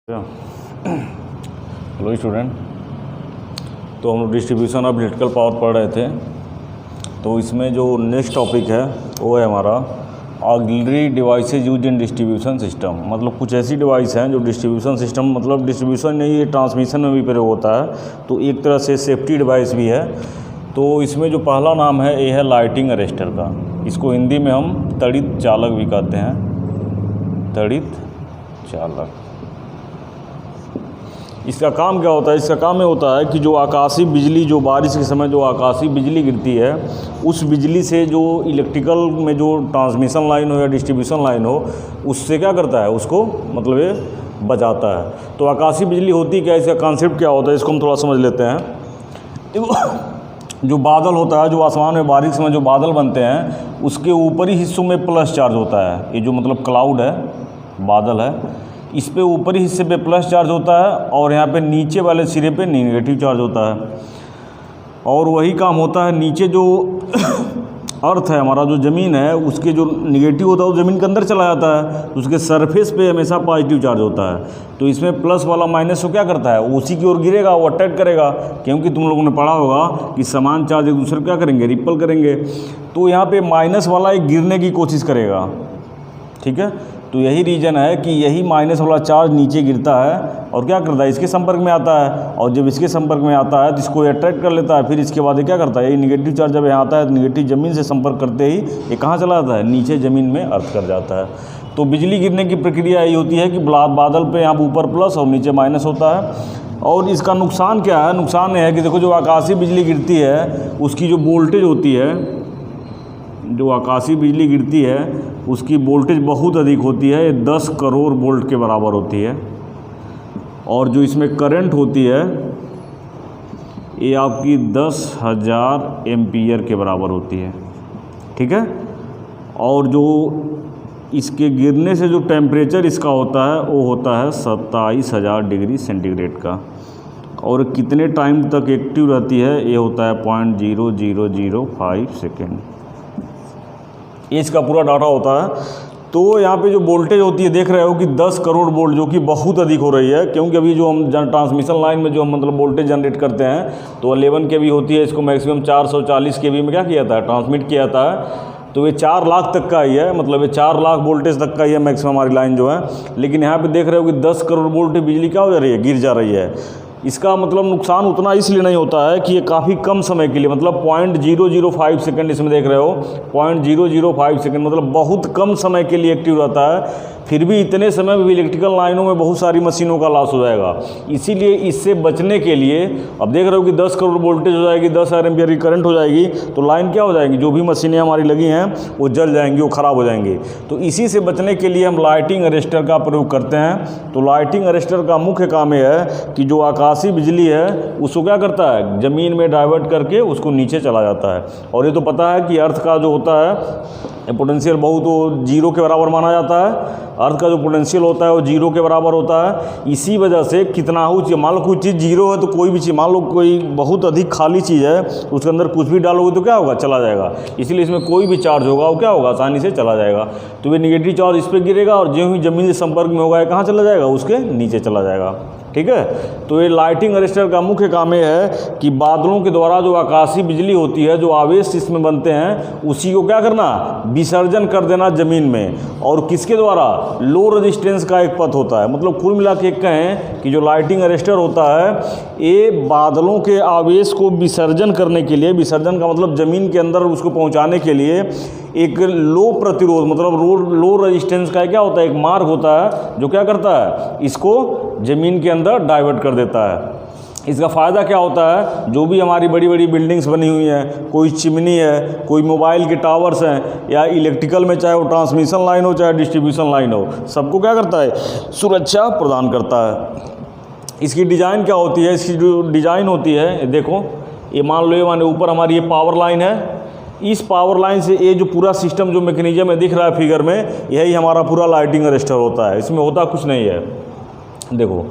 Hello student, तो हम लोग डिस्ट्रीब्यूशन ऑफ इलेक्ट्रिकल पावर पढ़ रहे थे। तो इसमें जो नेक्स्ट टॉपिक है वो है हमारा auxiliary devices use in distribution system. मतलब कुछ ऐसी डिवाइस हैं जो डिस्ट्रीब्यूशन सिस्टम, मतलब डिस्ट्रीब्यूशन नहीं, ये ट्रांसमिशन में भी प्रयोग होता है, तो एक तरह से सेफ्टी डिवाइस भी है। तो इसमें जो पहला नाम है ये है लाइटिंग अरेस्टर का। इसको हिंदी में हम तड़ित चालक भी कहते हैं, तड़ित चालक। इसका काम क्या होता है? इसका काम ये होता है कि जो आकाशीय बिजली, जो बारिश के समय जो आकाशीय बिजली गिरती है, उस बिजली से जो इलेक्ट्रिकल में जो ट्रांसमिशन लाइन हो या डिस्ट्रीब्यूशन लाइन हो, उससे क्या करता है, उसको मतलब ये बचाता है। तो आकाशीय बिजली होती क्या है, इसका कॉन्सेप्ट क्या होता है, इसको हम थोड़ा समझ लेते हैं। जो बादल होता है, जो आसमान में बारिश में जो बादल बनते हैं, उसके ऊपरी हिस्सों में प्लस चार्ज होता है। ये जो मतलब क्लाउड है, बादल है, इस पे ऊपरी हिस्से पे प्लस चार्ज होता है और यहाँ पे नीचे वाले सिरे पे नेगेटिव चार्ज होता है। और वही काम होता है नीचे जो अर्थ है, हमारा जो ज़मीन है, उसके जो नेगेटिव होता है वो ज़मीन के अंदर चला जाता है, तो उसके सरफेस पे हमेशा पॉजिटिव चार्ज होता है। तो इसमें प्लस वाला माइनस को क्या करता है, उसी की ओर गिरेगा, वो अट्रैक्ट करेगा। क्योंकि तुम लोगों ने पढ़ा होगा कि समान चार्ज एक दूसरे को क्या करेंगे, रिपल करेंगे। तो यहाँ पर माइनस वाला एक गिरने की कोशिश करेगा, ठीक है। तो यही रीज़न है कि यही माइनस वाला चार्ज नीचे गिरता है और क्या करता है, इसके संपर्क में आता है। और जब इसके संपर्क में आता है तो इसको अट्रैक्ट कर लेता है। फिर इसके बाद ये क्या करता है, ये निगेटिव चार्ज जब यहाँ आता है तो निगेटिव ज़मीन से संपर्क करते ही ये कहाँ चला जाता है, नीचे ज़मीन में अर्थ कर जाता है। तो बिजली गिरने की प्रक्रिया यही होती है कि बादल पर यहाँ ऊपर प्लस और नीचे माइनस होता है। और इसका नुकसान क्या है? नुकसान ये है कि देखो, जो आकाशीय बिजली गिरती है उसकी जो वोल्टेज होती है, जो आकाशीय बिजली गिरती है उसकी वोल्टेज बहुत अधिक होती है, 10 करोड़ वोल्ट के बराबर होती है। और जो इसमें करंट होती है ये आपकी 10,000 एम्पीयर के बराबर होती है, ठीक है। और जो इसके गिरने से जो टेम्परेचर इसका होता है वो होता है 27,000 डिग्री सेंटीग्रेड का। और कितने टाइम तक एक्टिव रहती है, ये होता है 0.0005 सेकेंड। ये इसका पूरा डाटा होता है। तो यहाँ पे जो वोल्टेज होती है देख रहे हो कि 10 करोड़ वोल्ट, जो कि बहुत अधिक हो रही है। क्योंकि अभी जो हम ट्रांसमिशन लाइन में जो हम मतलब वोल्टेज जनरेट करते हैं तो 11 kV होती है, इसको मैक्सिमम 440 kV में क्या किया जाता है, ट्रांसमिट किया जाता है। तो ये 4 लाख तक का ही है, मतलब ये 4 लाख वोल्टेज तक का ही है मैक्सिमम हमारी लाइन जो है। लेकिन यहाँ पे देख रहे हो कि 10 करोड़ वोल्ट बिजली क्या हो जा रही है, गिर जा रही है। इसका मतलब नुकसान उतना इसलिए नहीं होता है कि ये काफ़ी कम समय के लिए, मतलब 0.005 सेकंड इसमें देख रहे हो, 0.005 सेकंड मतलब बहुत कम समय के लिए एक्टिव रहता है। फिर भी इतने समय में भी इलेक्ट्रिकल लाइनों में बहुत सारी मशीनों का लॉस हो जाएगा। इसीलिए इससे बचने के लिए, अब देख रहे हो कि 10 करोड़ वोल्टेज हो जाएगी, 10,000 एम्पीयर की करंट हो जाएगी, तो लाइन क्या हो जाएगी, जो भी मशीनें हमारी लगी हैं वो जल जाएंगी, वो ख़राब हो जाएंगी। तो इसी से बचने के लिए हम लाइटिंग अरेस्टर का प्रयोग करते हैं। तो लाइटिंग अरेस्टर का मुख्य काम यह है कि जो आकाशीय बिजली है उसको क्या करता है, ज़मीन में डाइवर्ट करके उसको नीचे चला जाता है। और ये तो पता है कि अर्थ का जो होता है पोटेंशियल बहुत वो 0 के बराबर माना जाता है। अर्थ का जो पोटेंशियल होता है वो 0 के बराबर होता है। इसी वजह से कितना हो, मान लो कोई चीज़ 0 है तो कोई भी चीज़, मान लो कोई बहुत अधिक खाली चीज़ है, उसके अंदर कुछ भी डालोगे तो क्या होगा, चला जाएगा। इसलिए इसमें कोई भी चार्ज होगा वो क्या होगा, आसानी से चला जाएगा। तो ये निगेटिव चार्ज इस पर गिरेगा और जो ही ज़मीन से संपर्क में होगा कहाँ चला जाएगा, उसके नीचे चला जाएगा, ठीक है। तो ये लाइटिंग अरेस्टर का मुख्य काम ये है कि बादलों के द्वारा जो आकाशीय बिजली होती है, जो आवेश इसमें बनते हैं, उसी को क्या करना, विसर्जन कर देना ज़मीन में। और किसके द्वारा, लो रेजिस्टेंस का एक पथ होता है। मतलब कुल मिला के कहें कि जो लाइटिंग अरेस्टर होता है ये बादलों के आवेश को विसर्जन करने के लिए, विसर्जन का मतलब ज़मीन के अंदर उसको पहुँचाने के लिए एक लो प्रतिरोध, मतलब लो रेजिस्टेंस का क्या होता है, एक मार्ग होता है जो क्या करता है, इसको ज़मीन के अंदर डाइवर्ट कर देता है। इसका फ़ायदा क्या होता है, जो भी हमारी बड़ी बड़ी बिल्डिंग्स बनी हुई हैं, कोई चिमनी है, कोई मोबाइल के टावर्स हैं, या इलेक्ट्रिकल में चाहे वो ट्रांसमिशन लाइन हो चाहे डिस्ट्रीब्यूशन लाइन हो, सबको क्या करता है, सुरक्षा प्रदान करता है। इसकी डिज़ाइन क्या होती है, इसकी जो डिज़ाइन होती है, देखो ये मान लो, ये माने ऊपर हमारी ये पावर लाइन है, इस पावर लाइन से ये जो पूरा सिस्टम जो मैकेनिज्म है दिख रहा है फिगर में, यही हमारा पूरा लाइटिंग अरेस्टर होता है। इसमें होता कुछ नहीं है। देखो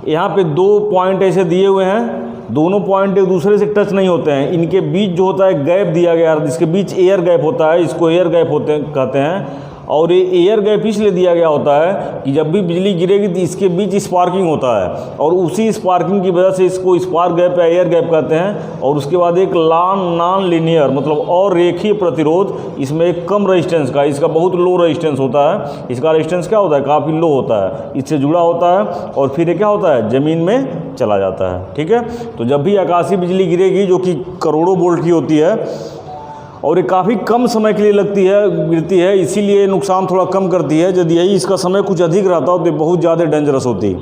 यहाँ पे 2 पॉइंट ऐसे दिए हुए हैं, दोनों पॉइंट एक दूसरे से टच नहीं होते हैं। इनके बीच जो होता है गैप दिया गया, जिसके बीच एयर गैप होता है, इसको एयर गैप कहते हैं। और ये एयर गैप इसलिए दिया गया होता है कि जब भी बिजली गिरेगी तो इसके बीच स्पार्किंग होता है, और उसी स्पार्किंग की वजह से इसको स्पार्क गैप या एयर गैप कहते हैं। और उसके बाद एक नॉन लीनियर मतलब और रेखीय प्रतिरोध, इसमें एक कम रेजिस्टेंस का, इसका बहुत लो रेजिस्टेंस होता है। इसका रेजिस्टेंस क्या होता है, काफ़ी लो होता है, इससे जुड़ा होता है, और फिर ये क्या होता है, ज़मीन में चला जाता है। ठीक है, तो जब भी आकाशीय बिजली गिरेगी जो कि करोड़ों वोल्ट की होती है और ये काफ़ी कम समय के लिए गिरती है, इसीलिए नुकसान थोड़ा कम करती है। यदि यही इसका समय कुछ अधिक रहता हो तो बहुत ज़्यादा डेंजरस होती।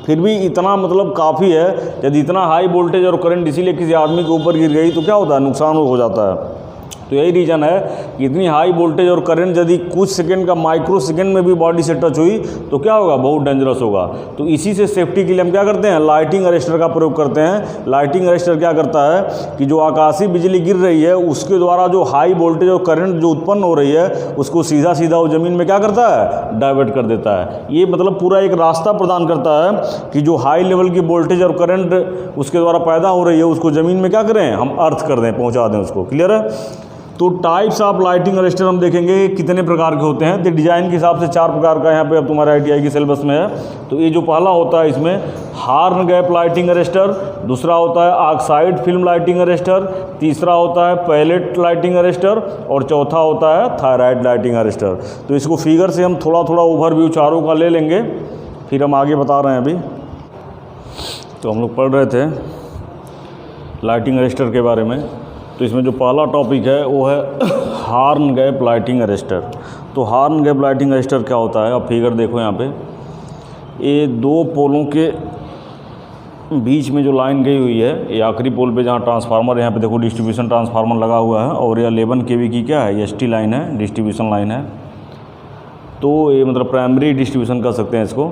फिर भी इतना मतलब काफ़ी है, यदि इतना हाई वोल्टेज और करंट इसीलिए किसी आदमी के ऊपर गिर गई तो क्या होता है, नुकसान हो जाता है। तो यही रीज़न है कि इतनी हाई वोल्टेज और करंट यदि कुछ सेकंड का, माइक्रो सेकंड में भी बॉडी से टच हुई तो क्या होगा, बहुत डेंजरस होगा। तो इसी से सेफ्टी के लिए हम क्या करते हैं, लाइटिंग अरेस्टर का प्रयोग करते हैं। लाइटिंग अरेस्टर क्या करता है कि जो आकाशीय बिजली गिर रही है उसके द्वारा जो हाई वोल्टेज और करंट जो उत्पन्न हो रही है उसको सीधा सीधा वो ज़मीन में क्या करता है, डाइवर्ट कर देता है। ये मतलब पूरा एक रास्ता प्रदान करता है कि जो हाई लेवल की वोल्टेज और करंट उसके द्वारा पैदा हो रही है उसको ज़मीन में क्या करें, हम अर्थ कर दें, पहुँचा दें उसको। क्लियर है। तो टाइप्स ऑफ लाइटिंग अरेस्टर हम देखेंगे कितने प्रकार के होते हैं। तो डिज़ाइन के हिसाब से 4 प्रकार का यहाँ पे अब तुम्हारे ITI की सिलेबस में है। तो ये जो पहला होता है इसमें हार्न गैप लाइटिंग अरेस्टर, दूसरा होता है ऑक्साइड फिल्म लाइटिंग अरेस्टर, तीसरा होता है पैलेट लाइटिंग अरेस्टर, और चौथा होता है थायराइड लाइटिंग अरेस्टर। तो इसको फिगर से हम थोड़ा थोड़ा ओवरव्यू चारों का ले लेंगे, फिर हम आगे बता रहे हैं। अभी तो हम लोग पढ़ रहे थे लाइटिंग अरेस्टर के बारे में। तो इसमें जो पहला टॉपिक है वो है हार्न गैप लाइटिंग अरेस्टर। तो हार्न गैप लाइटिंग अरेस्टर क्या होता है, अब फिगर देखो यहाँ पे, ये 2 पोलों के बीच में जो लाइन गई हुई है, ये आखिरी पोल पे जहाँ ट्रांसफार्मर, यहाँ पे देखो डिस्ट्रीब्यूशन ट्रांसफार्मर लगा हुआ है, और ये 11 kV की क्या है, ST लाइन है, डिस्ट्रीब्यूशन लाइन है। तो ये मतलब प्राइमरी डिस्ट्रीब्यूशन कर सकते हैं इसको।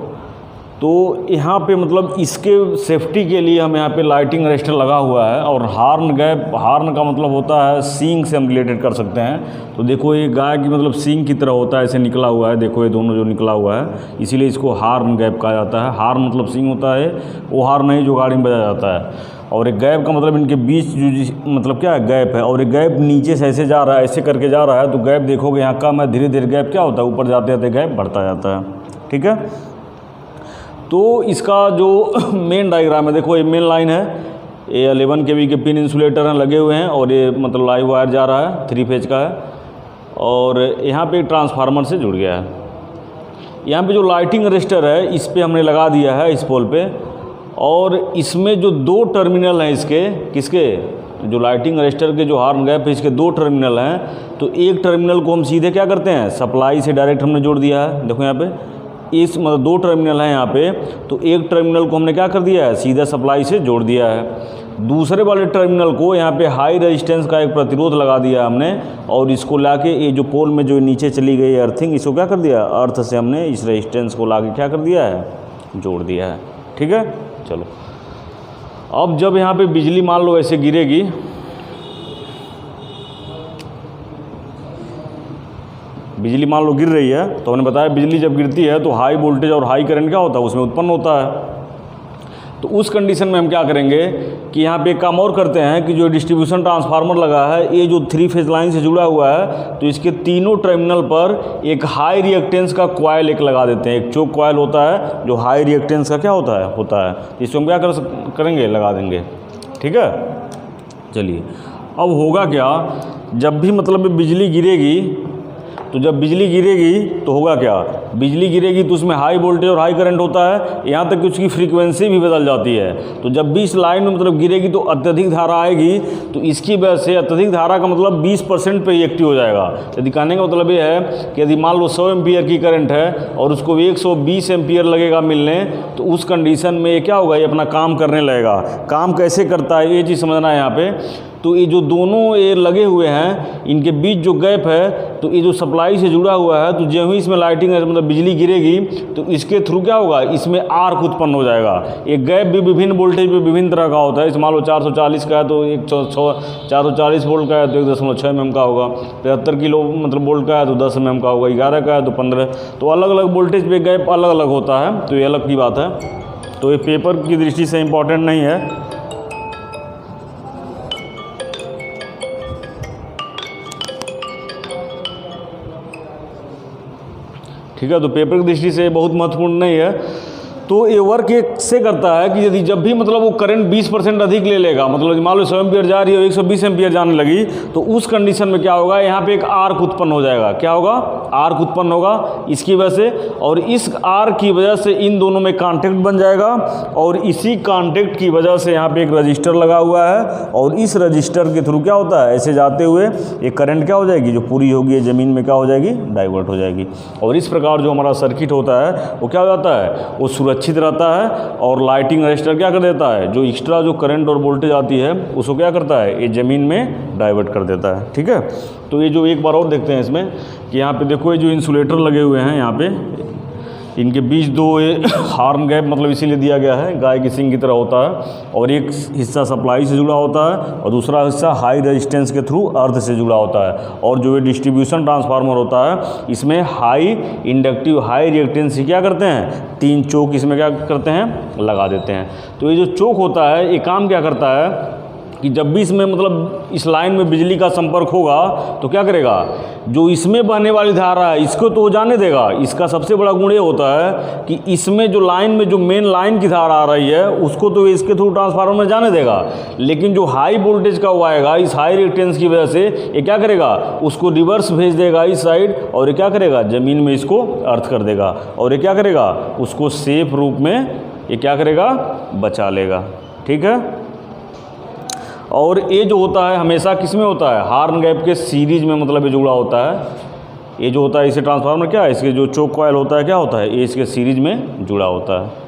तो यहाँ पे मतलब इसके सेफ्टी के लिए हम यहाँ पे लाइटिंग अरेस्टर लगा हुआ है। और हार्न का मतलब होता है सींग से हम रिलेटेड कर सकते हैं। तो देखो ये गाय की मतलब सींग की तरह होता है, ऐसे निकला हुआ है, देखो ये दोनों जो निकला हुआ है, इसीलिए इसको हार्न गैप कहा जाता है। हार्न मतलब सींग होता है, वो हार्न नहीं जो गाड़ी में बजाया जाता है। और एक गैप का मतलब इनके बीच जो मतलब क्या है, गैप है, और एक गैप नीचे से ऐसे जा रहा है, ऐसे करके जा रहा है। तो गैप देखोगे यहाँ कम है, धीरे धीरे गैप क्या होता है, ऊपर जाते जाते गैप बढ़ता जाता है। ठीक है। तो इसका जो मेन डायग्राम है, देखो ये मेन लाइन है, ये 11 kV के पिन इंसुलेटर हैं लगे हुए हैं, और ये मतलब लाइव वायर जा रहा है, 3 फेज का है, और यहाँ पे ट्रांसफार्मर से जुड़ गया है। यहाँ पे जो लाइटिंग अरेस्टर है इस पे हमने लगा दिया है, इस पोल पे। और इसमें जो 2 टर्मिनल हैं इसके, किसके, जो लाइटिंग अरेस्टर के जो हार्न गैप है इसके 2 टर्मिनल हैं। तो एक टर्मिनल को हम सीधे क्या करते हैं, सप्लाई से डायरेक्ट हमने जोड़ दिया है। देखो यहाँ पे इस मतलब 2 टर्मिनल हैं यहाँ पे, तो एक टर्मिनल को हमने क्या कर दिया है, सीधा सप्लाई से जोड़ दिया है। दूसरे वाले टर्मिनल को यहाँ पे हाई रेजिस्टेंस का एक प्रतिरोध लगा दिया हमने, और इसको लाके ये जो पोल में जो नीचे चली गई अर्थिंग, इसको क्या कर दिया, अर्थ से हमने इस रेजिस्टेंस को लाके क्या कर दिया है, जोड़ दिया है। ठीक है। चलो, अब जब यहाँ पे बिजली मान लो ऐसे गिरेगी, बिजली मान लो गिर रही है, तो हमने बताया बिजली जब गिरती है तो हाई वोल्टेज और हाई करंट क्या होता है, उसमें उत्पन्न होता है। तो उस कंडीशन में हम क्या करेंगे कि यहाँ पे एक काम और करते हैं कि जो डिस्ट्रीब्यूशन ट्रांसफार्मर लगा है, ये जो 3 फेज लाइन से जुड़ा हुआ है, तो इसके तीनों टर्मिनल पर एक हाई रिएक्टेंस का कॉइल एक लगा देते हैं। एक चोक कॉइल होता है जो हाई रिएक्टेंस का क्या होता है। इसको हम क्या करेंगे, लगा देंगे। ठीक है। चलिए, अब होगा क्या, जब भी मतलब बिजली गिरेगी, तो जब बिजली गिरेगी तो होगा क्या, बिजली गिरेगी तो उसमें हाई वोल्टेज और हाई करंट होता है, यहाँ तक कि उसकी फ्रीक्वेंसी भी बदल जाती है। तो जब भी इस लाइन में मतलब गिरेगी तो अत्यधिक धारा आएगी, तो इसकी वजह से अत्यधिक धारा का मतलब 20% पे ही एक्टिव हो जाएगा। यदि कहने का मतलब ये है कि यदि मान लो 100 एम्पियर की करंट है और उसको 120 एम्पियर लगेगा मिलने, तो उस कंडीशन में ये क्या होगा, ये अपना काम करने लगेगा। काम कैसे करता है ये चीज़ समझना है यहाँ पे। तो ये जो दोनों ये लगे हुए हैं, इनके बीच जो गैप है, तो ये जो सप्लाई से जुड़ा हुआ है, तो जो ही इसमें लाइटिंग मतलब बिजली गिरेगी तो इसके थ्रू क्या होगा, इसमें आर्क उत्पन्न हो जाएगा। एक गैप भी विभिन्न वोल्टेज पे विभिन्न तरह का होता है। इस मान लो 440 का है तो 440 वोल्ट का है तो 1.6 mm का होगा, 73 किलो मतलब वोल्ट का है तो 10 mm का होगा, 11 का है तो 15। तो अलग अलग वोल्टेज पे गैप अलग अलग होता है, तो ये अलग की बात है। तो ये पेपर की दृष्टि से इम्पॉर्टेंट नहीं है। ठीक है। तो पेपर की दृष्टि से बहुत महत्वपूर्ण नहीं है। तो ये वर्क एक से करता है कि यदि जब भी मतलब वो करंट 20% अधिक ले लेगा, मतलब मान लो 100 एम्पियर जा रही है और 120 एम्पियर जाने लगी, तो उस कंडीशन में क्या होगा, यहाँ पे एक आर्क उत्पन्न हो जाएगा। क्या होगा? आर्क उत्पन्न होगा इसकी वजह से, और इस आर्क की वजह से इन दोनों में कांटेक्ट बन जाएगा, और इसी कांटेक्ट की वजह से यहाँ पे एक रजिस्टर लगा हुआ है, और इस रजिस्टर के थ्रू क्या होता है, ऐसे जाते हुए एक करंट क्या हो जाएगी, जो पूरी होगी ज़मीन में क्या हो जाएगी, डाइवर्ट हो जाएगी। और इस प्रकार जो हमारा सर्किट होता है वो क्या हो जाता है, वो सुरक्षित रहता है। और लाइटिंग रजिस्टर क्या कर देता है, जो एक्स्ट्रा जो करंट और वोल्टेज आती है उसको क्या करता है, ये ज़मीन में डाइवर्ट कर देता है। ठीक है। तो ये जो एक बार और देखते हैं इसमें कि यहाँ पे देखो ये जो इंसुलेटर लगे हुए हैं यहाँ पे, इनके बीच दो हार्न गैप मतलब इसीलिए दिया गया है, गाय की सींग की तरह होता है, और एक हिस्सा सप्लाई से जुड़ा होता है और दूसरा हिस्सा हाई रेजिस्टेंस के थ्रू अर्थ से जुड़ा होता है। और जो ये डिस्ट्रीब्यूशन ट्रांसफार्मर होता है इसमें हाई इंडक्टिव हाई रिएक्टेंस क्या करते हैं, 3 चोक इसमें क्या करते हैं, लगा देते हैं। तो ये जो चोक होता है ये काम क्या करता है कि जब भी इसमें मतलब इस लाइन में बिजली का संपर्क होगा तो क्या करेगा, जो इसमें बहने वाली धारा है इसको तो जाने देगा। इसका सबसे बड़ा गुण ये होता है कि इसमें जो लाइन में जो मेन लाइन की धारा आ रही है उसको तो इसके थ्रू ट्रांसफार्मर में जाने देगा, लेकिन जो हाई वोल्टेज का हुआ आएगा इस हाई रिएक्टेंस की वजह से ये क्या करेगा, उसको रिवर्स भेज देगा इस साइड, और ये क्या करेगा, ज़मीन में इसको अर्थ कर देगा, और ये क्या करेगा, उसको सेफ रूप में ये क्या करेगा, बचा लेगा। ठीक है। और ये जो होता है हमेशा किस में होता है, हार्न गैप के सीरीज में, मतलब ये जुड़ा होता है। ये जो होता है इसे ट्रांसफार्मर क्या है, इसके जो चोक कॉइल होता है क्या होता है, ये इसके सीरीज में जुड़ा होता है।